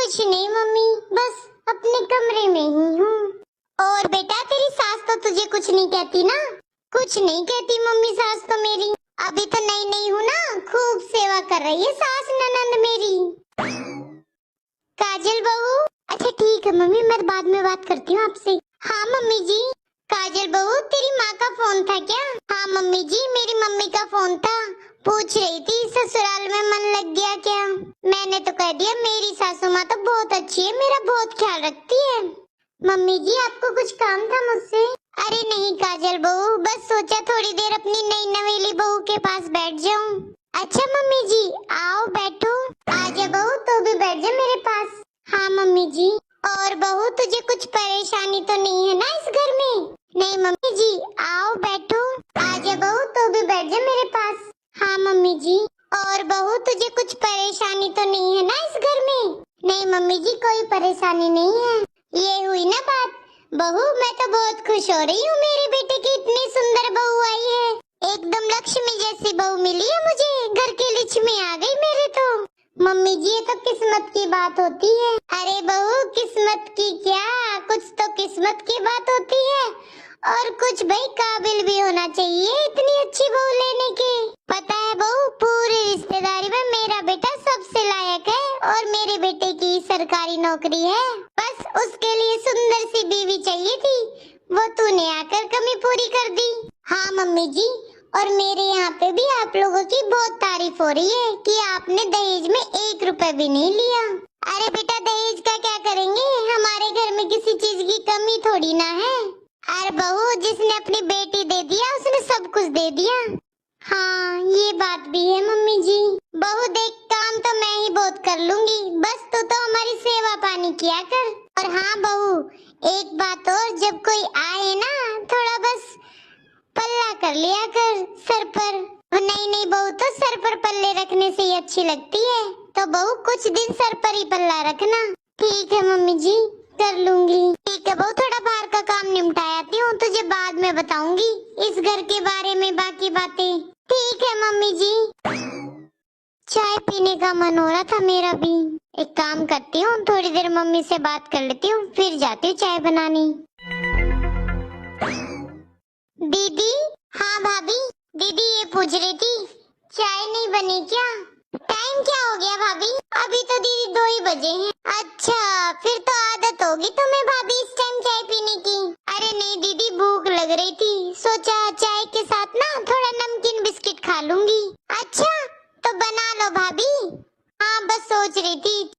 कुछ नहीं मम्मी, बस अपने कमरे में ही हूँ। और बेटा तेरी सास तो तुझे कुछ नहीं कहती ना? कुछ नहीं कहती मम्मी सास तो मेरी, अभी तो नई नई हूँ ना, खूब सेवा कर रही है सास ननंद मेरी। काजल बहू, अच्छा ठीक है मम्मी, मैं बाद में बात करती हूँ आपसे। हाँ मम्मी जी। काजल बहू तेरी माँ का फोन था क्या? हाँ मम्मी जी, मेरी मम्मी का फोन था, पूछ रही थी ससुराल में मन लग गया क्या? मैंने तो कह दिया मेरी सासू माँ तो बहुत अच्छी है, मेरा बहुत ख्याल रखती है। मम्मी जी आपको कुछ काम था मुझसे? अरे नहीं काजल बहू, बस सोचा थोड़ी देर अपनी नई नवेली बहू के पास बैठ जाऊं। अच्छा मम्मी जी, आओ बैठो। आजा बहू, तो भी बैठ जा मेरे पास। हाँ मम्मी जी। और बहू तुझे कुछ परेशानी तो नहीं है ना इस घर में? नहीं मम्मी जी, आओ बैठो। आजा बहू, तो भी बैठ जा मेरे पास। हाँ मम्मी जी। और बहू तुझे कुछ परेशानी तो नहीं है ना इस घर में? नहीं मम्मी जी, कोई परेशानी नहीं है। ये हुई ना बात। बहू मैं तो बहुत खुश हो रही हूँ, मेरे बेटे की इतनी सुंदर बहू आई है, एकदम लक्ष्मी जैसी बहू मिली है मुझे, घर की लक्ष्मी आ गई मेरे तो। मम्मी जी ये तो किस्मत की बात होती है। अरे बहू किस्मत की क्या, कुछ तो किस्मत की बात होती है, और कुछ भाई काबिल भी होना चाहिए इतनी अच्छी बहू लेने के। पता है बहू, पूरी रिश्तेदारी में मेरा बेटा सबसे लायक है, और मेरे बेटे की सरकारी नौकरी है, बस उसके लिए सुंदर सी बीवी चाहिए थी, वो तूने आकर कमी पूरी कर दी। हाँ मम्मी जी, और मेरे यहाँ पे भी आप लोगों की बहुत तारीफ हो रही है कि आपने दहेज में 1 रुपए भी नहीं लिया। अरे बेटा दहेज का क्या करेंगे, हमारे घर में किसी चीज की कमी थोड़ी ना है। अरे बहू जिसने अपनी बेटी दे दिया उसने सब कुछ दे दिया। हाँ ये बात भी है मम्मी जी। बहू देख, काम तो मैं ही बहुत कर लूंगी, बस तू तो हमारी सेवा पानी किया कर। और हाँ बहू एक बात और, जब कोई आए ना थोड़ा बस पल्ला कर लिया कर सर पर। नहीं नहीं बहू, तो सर पर पल्ले रखने से ही अच्छी लगती है, तो बहू कुछ दिन सर पर ही पल्ला रखना। ठीक है मम्मी जी, कर लूंगी। ठीक है बहू, थोड़ा बाहर का काम निपटा आती हूँ, तुझे बाद में बताऊंगी इस घर के बारे में बाकी बातें। ठीक है मम्मी जी। चाय पीने का मन हो रहा था मेरा भी, एक काम करती हूँ थोड़ी देर मम्मी से बात कर लेती हूँ, फिर जाती हूँ चाय बनाने। दीदी। हाँ भाभी। दीदी ये पूछ रही थी चाय नहीं बनी क्या? टाइम क्या हो गया भाभी? अभी तो दीदी 2 ही बजे हैं। अच्छा फिर तो आदत होगी तुम्हें भाभी इस टाइम चाय पीने की। अरे नहीं दीदी, भूख लग रही थी, सोचा चाय के साथ ना थोड़ा नमकीन बिस्किट खा लूंगी। अच्छा तो बना लो भाभी। हाँ बस सोच रही थी